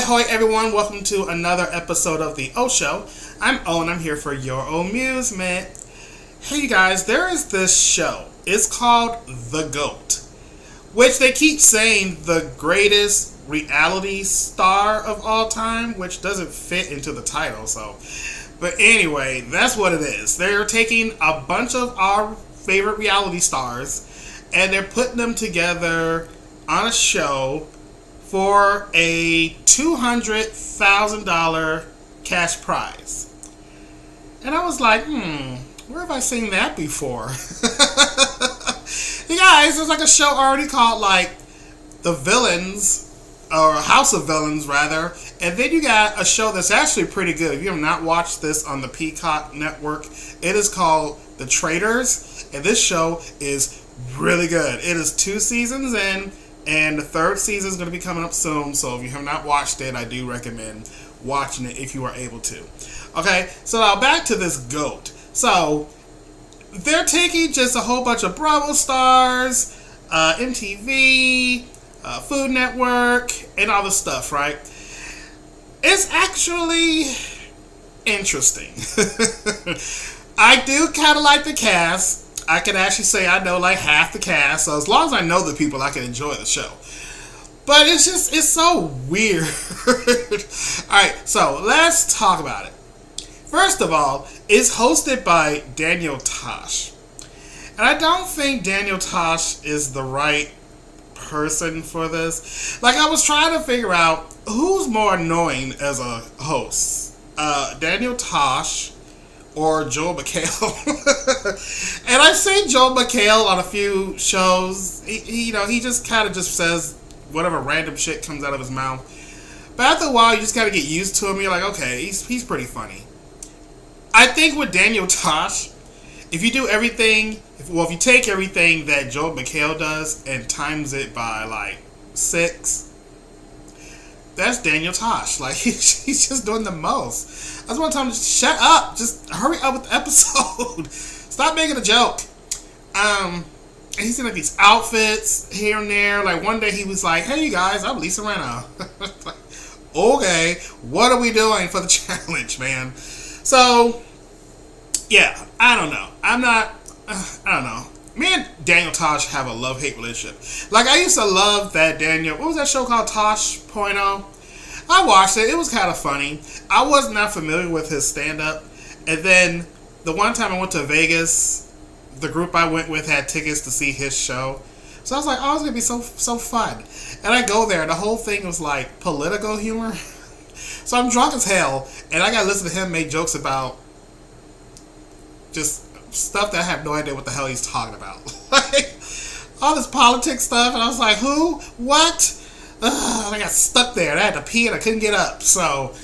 ahoy everyone, welcome to another episode of the O Show. I'm O and I'm here for your amusement. Hey you guys, there is this show. It's called The GOAT, which they keep saying the greatest reality star of all time, which doesn't fit into the title, so. But anyway, that's what it is. They're taking a bunch of our favorite reality stars and they're putting them together on a show for a $200,000 cash prize. And I was like, where have I seen that before? You guys, there's like a show already called like The Villains, or House of Villains rather. And then you got a show that's actually pretty good. If you have not watched this on the Peacock Network, it is called The Traitors. And this show is really good. It is 2 seasons in. And the 3rd season is going to be coming up soon. So if you have not watched it, I do recommend watching it if you are able to. Okay, so now back to this GOAT. So they're taking just a whole bunch of Bravo stars, MTV, Food Network, and all this stuff, right? It's actually interesting. I do kind of like the cast. I can actually say I know like half the cast, so as long as I know the people, I can enjoy the show. But it's so weird. Alright, so let's talk about it. First of all, it's hosted by Daniel Tosh. And I don't think Daniel Tosh is the right person for this. Like, I was trying to figure out who's more annoying as a host. Daniel Tosh or Joel McHale. And I've seen Joel McHale on a few shows. He just kind of just says whatever random shit comes out of his mouth. But after a while, you just kind of get used to him. You're like, okay, he's pretty funny. I think with Daniel Tosh, if you do everything, if you take everything that Joel McHale does and times it by like 6, that's Daniel Tosh. Like, he's just doing the most. I just want to tell him, just shut up. Just hurry up with the episode. Stop making a joke. And he's in like these outfits here and there. Like one day he was like, hey you guys, I'm Lisa Rinna. Like, okay, what are we doing for the challenge, man? So, yeah, I don't know. I don't know. Me and Daniel Tosh have a love-hate relationship. Like, I used to love that Daniel... What was that show called? Tosh.0? I watched it. It was kind of funny. I was not familiar with his stand-up. And then, the one time I went to Vegas, the group I went with had tickets to see his show. So I was like, oh, it's going to be so fun. And I go there, and the whole thing was, like, political humor. So I'm drunk as hell, and I got to listen to him make jokes about just stuff that I have no idea what the hell he's talking about. Like, all this politics stuff, and I was like, who? What? And I got stuck there, and I had to pee, and I couldn't get up. So,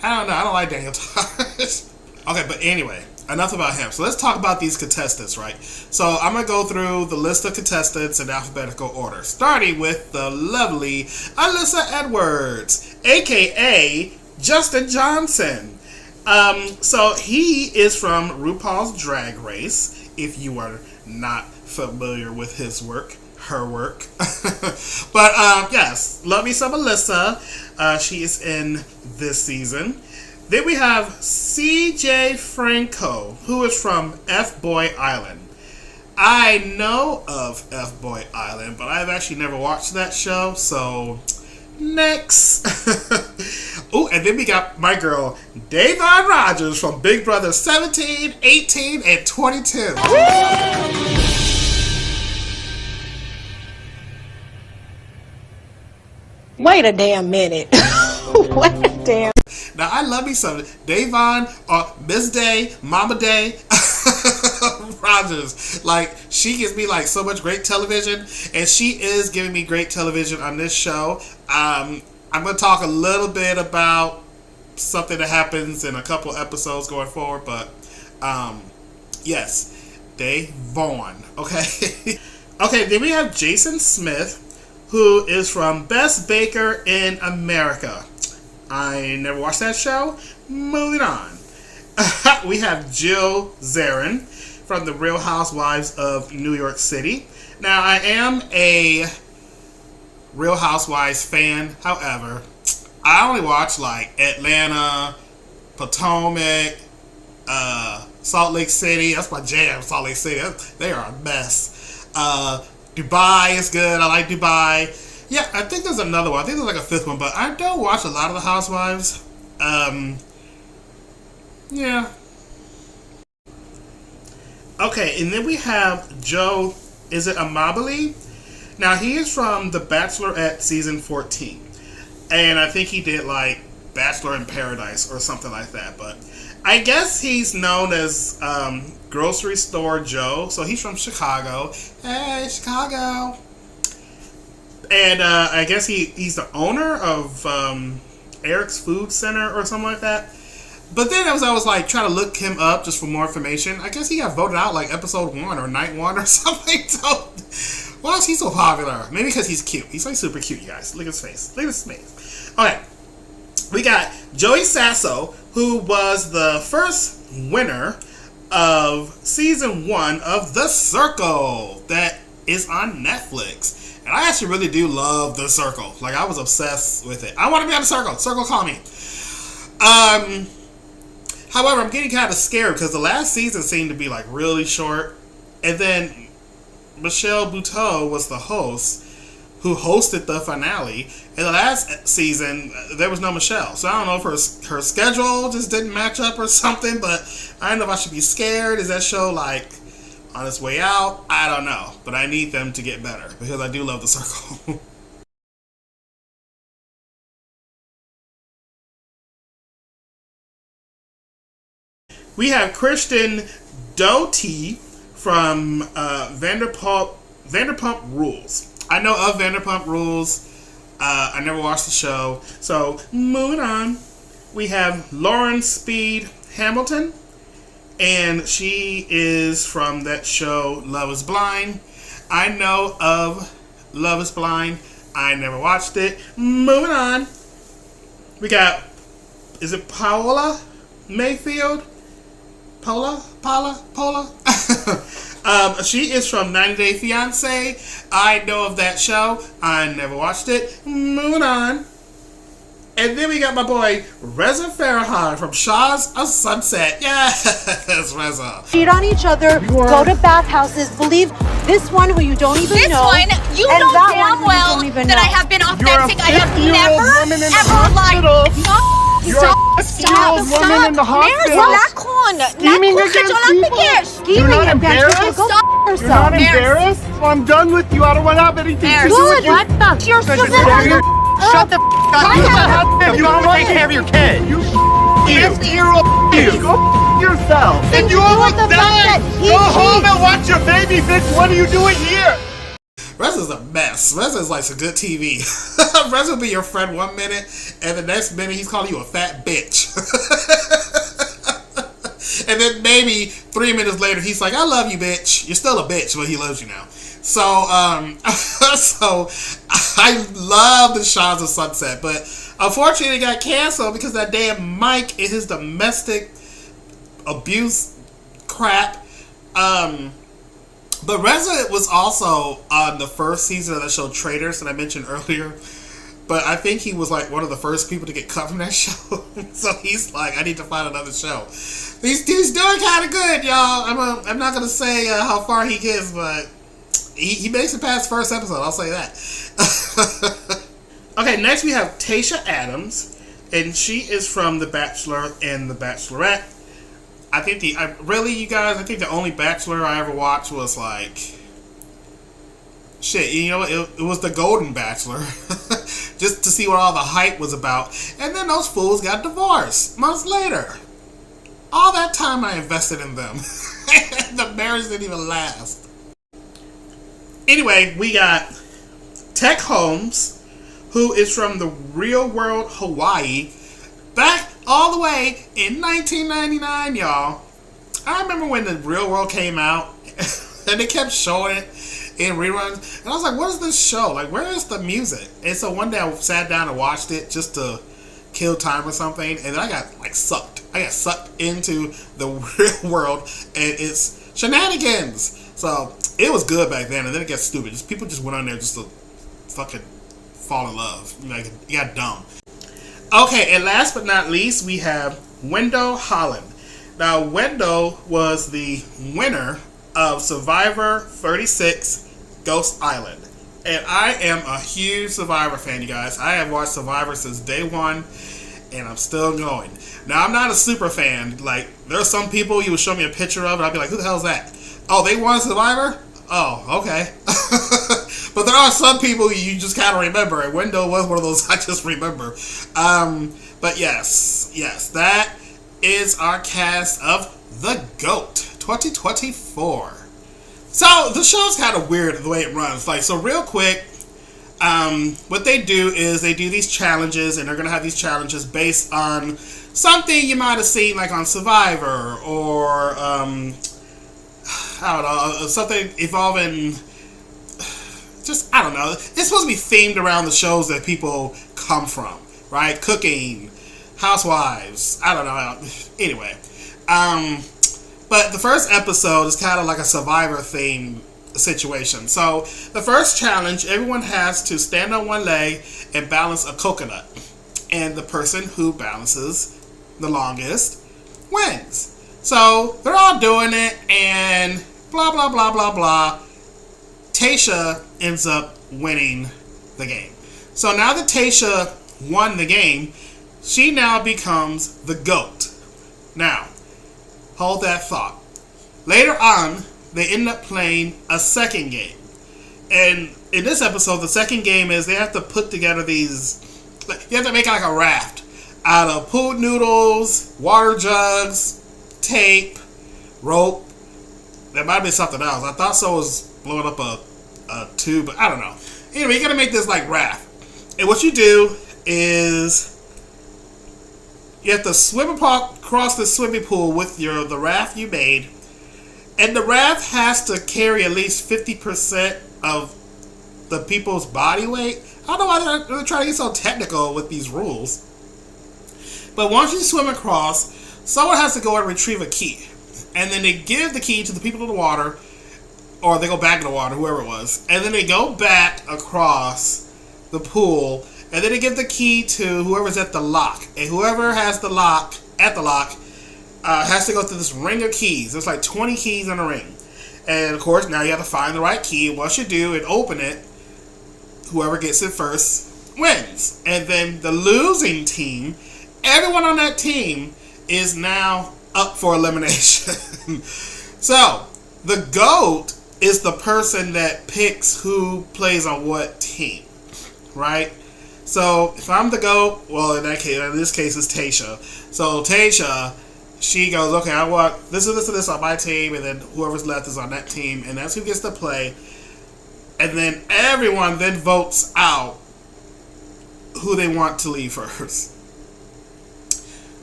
I don't know. I don't like Daniel Tosh. Okay, but anyway, enough about him. So let's talk about these contestants, right? So I'm going to go through the list of contestants in alphabetical order, starting with the lovely Alyssa Edwards, a.k.a. Justin Johnson. So he is from RuPaul's Drag Race, if you are not familiar with his work, her work. But, yes, love me some Alyssa. She is in this season. Then we have CJ Franco, who is from F-Boy Island. I know of F-Boy Island, but I've actually never watched that show, so... Next. Oh, and then we got my girl, Davon Rogers from Big Brother 17, 18, and 22. Wait a damn minute. Wait a damn. Now, I love me some Davon, Miss Day, Mama Day, Rogers. Like, she gives me, like, so much great television, and she is giving me great television on this show. I'm going to talk a little bit about something that happens in a couple episodes going forward, but, yes, Davon, okay? Okay, then we have Jason Smith, who is from Best Baker in America. I never watched that show. Moving on. We have Jill Zarin from The Real Housewives of New York City. Now, I am a Real Housewives fan. However, I only watch like Atlanta, Potomac, Salt Lake City. That's my jam. Salt Lake City. They are a mess. Dubai is good. I like Dubai. Yeah, I think there's another one. I think there's like a fifth one, but I don't watch a lot of the Housewives. Yeah. Okay, and then we have Joe. Is it Amabile? Now he is from The Bachelorette season 14, and I think he did like Bachelor in Paradise or something like that. But I guess he's known as Grocery Store Joe. So he's from Chicago. Hey, Chicago. And I guess he's the owner of Eric's Food Center or something like that. But then I was like trying to look him up just for more information. I guess he got voted out like episode 1 or night 1 or something. So why is he so popular? Maybe because he's cute. He's like super cute, you guys. Look at his face. Look at his face. Okay. We got Joey Sasso, who was the first winner of season 1 of The Circle that is on Netflix. And I actually really do love The Circle. Like, I was obsessed with it. I want to be on The Circle. Circle, call me. However, I'm getting kind of scared because the last season seemed to be like really short. And then Michelle Buteau was the host who hosted the finale. In the last season, there was no Michelle. So I don't know if her schedule just didn't match up or something. But I don't know if I should be scared. Is that show like on its way out? I don't know. But I need them to get better because I do love The Circle. We have Kristen Doty from Vanderpump Rules. I know of Vanderpump Rules. I never watched the show. So, moving on. We have Lauren Speed Hamilton. And she is from that show Love is Blind. I know of Love is Blind. I never watched it. Moving on. We got, is it Paola Mayfield? Paula? She is from 90 Day Fiance. I know of that show. I never watched it. Moving on. And then we got my boy Reza Farahàn from Shahs of Sunset. Yes, Reza. Cheat on each other, go to bathhouses, believe this one who you don't even know. This one, you know damn well that I have been authentic. I have never, ever lied. You're a 50-year-old woman in the hospital. Scheming against people? You're not embarrassed? You're not embarrassed? Well, I'm done with you. I don't want to have anything to do with you. What the? You're so Shut the up. You don't take care of your kid. You 50-year-old you. Go yourself. And you almost died. Go home and watch your baby, bitch. What are you doing here? Reza's a mess. Reza is like some good TV. Reza will be your friend 1 minute, and the next minute he's calling you a fat bitch. And then maybe 3 minutes later he's like, I love you, bitch. You're still a bitch, but he loves you now. So, so I love the Shahs of Sunset, but unfortunately it got canceled because that damn Mike and his domestic abuse crap. But Reza was also on the first season of the show Traitors that I mentioned earlier. But I think he was like one of the first people to get cut from that show. So he's like, I need to find another show. He's doing kind of good, y'all. I'm not going to say how far he gets, but he makes it past first episode. I'll say that. Okay, next we have Tayshia Adams. And she is from The Bachelor and The Bachelorette. I think you guys, I think the only Bachelor I ever watched was like, shit, you know, it was the Golden Bachelor. Just to see what all the hype was about. And then those fools got divorced months later. All that time I invested in them. The marriage didn't even last. Anyway, we got Tech Holmes, who is from the Real World Hawaii. Back all the way in 1999, y'all. I remember when the Real World came out and they kept showing it in reruns. And I was like, what is this show? Like, where is the music? And so one day I sat down and watched it just to kill time or something. And then I got like sucked. I got sucked into the Real World and it's shenanigans. So it was good back then. And then it got stupid. People just went on there just to fucking fall in love. Like, it got dumb. Okay, and last but not least, we have Wendell Holland. Now, Wendell was the winner of Survivor 36 Ghost Island. And I am a huge Survivor fan, you guys. I have watched Survivor since day one, and I'm still going. Now, I'm not a super fan. Like, there are some people you would show me a picture of, and I'd be like, who the hell is that? Oh, they won Survivor? Oh, okay. But there are some people you just kind of remember, and Wendell was one of those I just remember. But yes, that is our cast of The GOAT 2024. So, the show's kind of weird the way it runs. Like, so real quick, what they do is they do these challenges, and they're going to have these challenges based on something you might have seen, like on Survivor, or, I don't know, something involving, just, I don't know. It's supposed to be themed around the shows that people come from, right? Cooking, housewives, I don't know. Anyway, but the first episode is kind of like a Survivor theme situation. So the first challenge, everyone has to stand on one leg and balance a coconut. And the person who balances the longest wins. So they're all doing it, and blah, blah, blah, blah, blah. Tayshia ends up winning the game. So now that Tayshia won the game, she now becomes the GOAT. Now, hold that thought. Later on, they end up playing a second game. And in this episode, the second game is they have to put together these... You have to make like a raft out of pool noodles, water jugs, tape, rope. There might be something else. I thought so was blowing up a tube, but I don't know. Anyway, you gotta make this like raft. And what you do is... You have to swim across the swimming pool with the raft you made, and the raft has to carry at least 50% of the people's body weight. I don't know why they're trying to get so technical with these rules. But once you swim across, someone has to go and retrieve a key, and then they give the key to the people in the water, or they go back in the water, whoever it was, and then they go back across the pool. And then they give the key to whoever's at the lock. And whoever has the lock, has to go through this ring of keys. There's like 20 keys in a ring. And of course, now you have to find the right key. Once you do and open it, whoever gets it first wins. And then the losing team, everyone on that team is now up for elimination. So, the GOAT is the person that picks who plays on what team, right? So, if I'm the GOAT, well, in this case, it's Tayshia. So, Tayshia, she goes, okay, I want this and this and this on my team, and then whoever's left is on that team, and that's who gets to play. And then everyone then votes out who they want to leave first.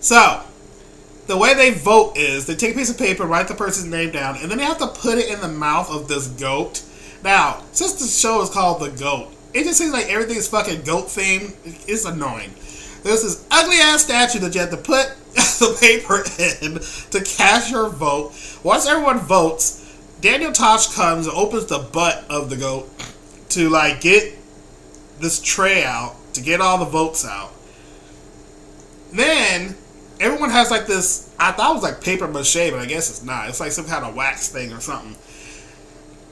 So, the way they vote is they take a piece of paper, write the person's name down, and then they have to put it in the mouth of this GOAT. Now, since the show is called The GOAT, it just seems like everything's fucking GOAT themed. It's annoying. There's this ugly ass statue that you have to put the paper in to cast your vote. Once everyone votes, Daniel Tosh comes and opens the butt of the GOAT to like get this tray out, to get all the votes out. Then everyone has like this, I thought it was like paper mache, but I guess it's not. It's like some kind of wax thing or something.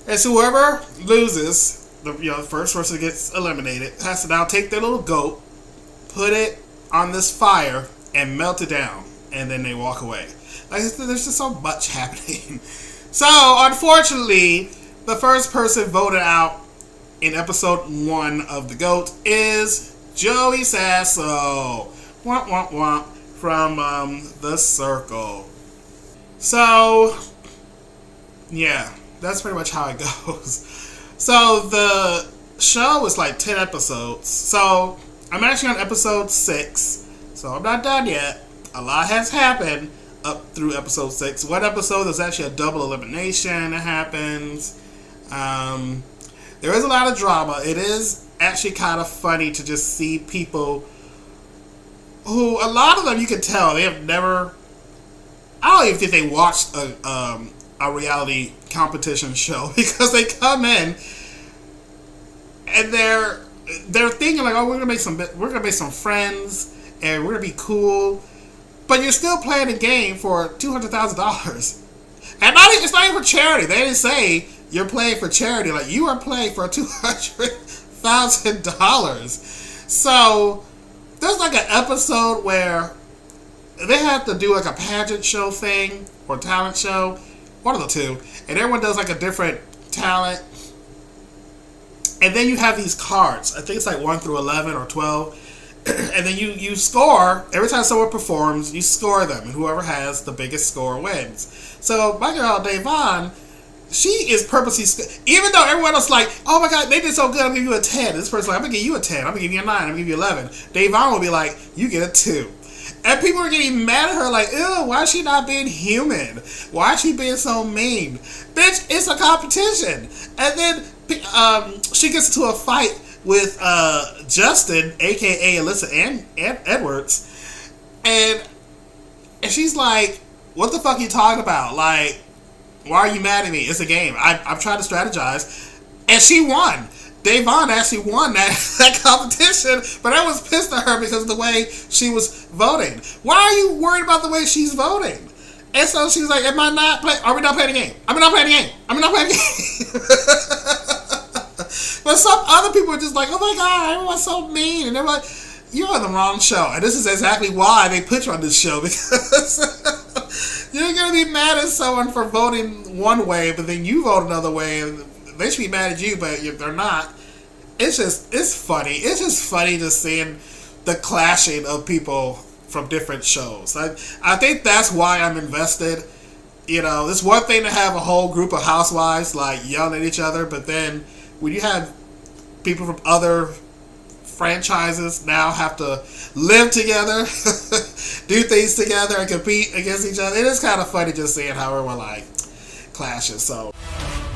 And so whoever loses, the first person gets eliminated, has to now take their little GOAT, put it on this fire, and melt it down, and then they walk away. Like, there's just so much happening. So, unfortunately, the first person voted out in episode 1 of The GOAT is Joey Sasso. Womp, womp, womp, from The Circle. So, yeah, that's pretty much how it goes. So, the show is like 10 episodes. So, I'm actually on episode 6. So, I'm not done yet. A lot has happened up through episode 6. One episode, there's actually a double elimination that happens. There is a lot of drama. It is actually kind of funny to just see people who, a lot of them you can tell, they have never... I don't even think they watched a reality competition show, because they come in and they're thinking like, oh, we're gonna make some friends, and we're gonna be cool. But you're still playing a game for $200,000. And it's not even for charity. They didn't say you're playing for charity. Like, you are playing for $200,000. So, there's like an episode where they have to do like a pageant show thing or talent show. One of the two. And everyone does like a different talent. And then you have these cards. I think it's like 1 through 11 or 12. And then you score. Every time someone performs, you score them. And whoever has the biggest score wins. So my girl, Davon, she is purposely... Even though everyone else is like, oh my God, they did so good, I'm going to give you a 10. This person's like, I'm going to give you a 10. I'm going to give you a 9. I'm going to give you 11. Davon will be like, you get a 2. And people are getting mad at her like, ew, why is she not being human? Why is she being so mean? Bitch, it's a competition. And then she gets into a fight with Justin, a.k.a. Alyssa Edwards. And she's like, what the fuck are you talking about? Like, why are you mad at me? It's a game. I'm trying to strategize. And she won. Davon actually won that competition, but I was pissed at her because of the way she was voting. Why are you worried about the way she's voting? And so she's like, are we not playing the game? Are we not playing the game? Are we not playing the game? But some other people are just like, oh my God, everyone's so mean. And they're like, you're on the wrong show. And this is exactly why they put you on this show, because you're going to be mad at someone for voting one way, but then you vote another way, and they should be mad at you, but they're not. It's funny. It's just funny just seeing the clashing of people from different shows. I think that's why I'm invested. You know, it's one thing to have a whole group of housewives like yelling at each other, but then when you have people from other franchises now have to live together, do things together, and compete against each other, it is kind of funny just seeing how everyone like clashes. So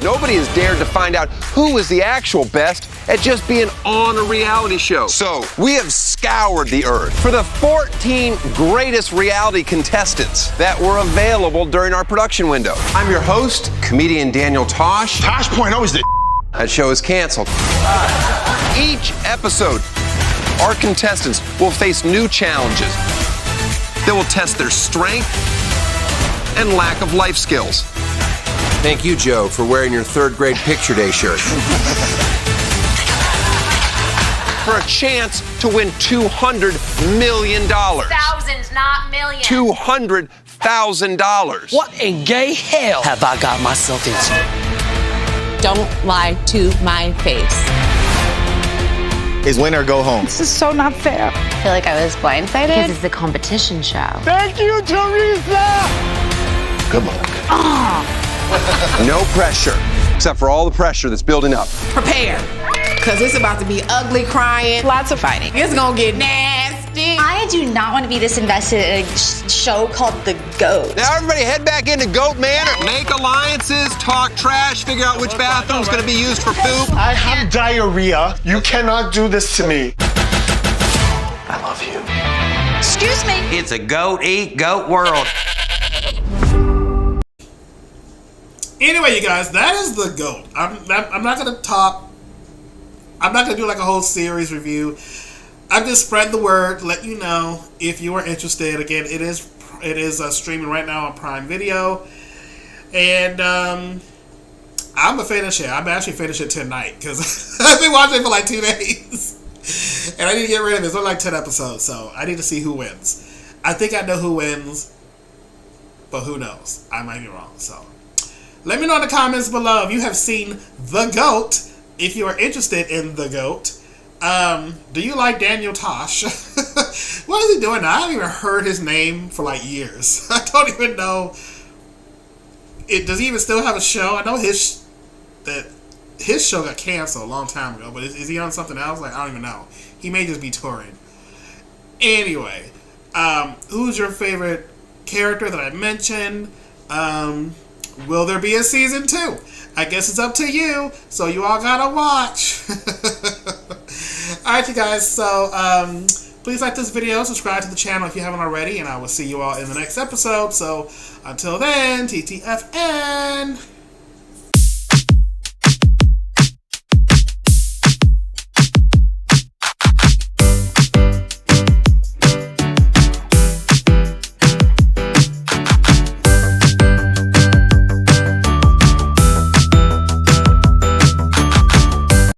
nobody has dared to find out who is the actual best at just being on a reality show. So we have scoured the earth for the 14 greatest reality contestants that were available during our production window. I'm your host, comedian Daniel Tosh. Tosh Point always the That show is canceled. Each episode, our contestants will face new challenges that will test their strength and lack of life skills. Thank you, Joe, for wearing your 3rd grade picture day shirt. For a chance to win $200 million. Thousands, not millions. $200,000. What in gay hell have I got myself into? Don't lie to my face. is win or go home. This is so not fair. I feel like I was blindsided. Because it's a competition show. Thank you, Teresa! Good luck. No pressure, except for all the pressure that's building up. Prepare, because it's about to be ugly crying. Lots of fighting. It's gonna get nasty. I do not want to be this invested in a show called The GOAT. Now everybody head back into Goat Manor. Make alliances, talk trash, figure out which bathroom's gonna be used for poop. I have diarrhea. You cannot do this to me. I love you. Excuse me. It's a goat eat goat world. Anyway, you guys, that is The GOAT. I'm not gonna talk. I'm not gonna do like a whole series review. I'm just spreading the word, let you know if you are interested. Again, it is streaming right now on Prime Video, and I'm gonna finish it. I'm actually finishing it tonight because I've been watching it for like 2 days, and I need to get rid of it. It's only like 10 episodes, so I need to see who wins. I think I know who wins, but who knows? I might be wrong. So let me know in the comments below if you have seen The GOAT. If you are interested in The GOAT. Do you like Daniel Tosh? What is he doing now? I haven't even heard his name for like years. I don't even know. Does he even still have a show? I know his show got canceled a long time ago, but is he on something else? Like, I don't even know. He may just be touring. Anyway, who's your favorite character that I mentioned? Will there be a season 2? I guess it's up to you, so you all gotta watch. Alright, you guys, so please like this video, subscribe to the channel if you haven't already, and I will see you all in the next episode. So until then, TTFN.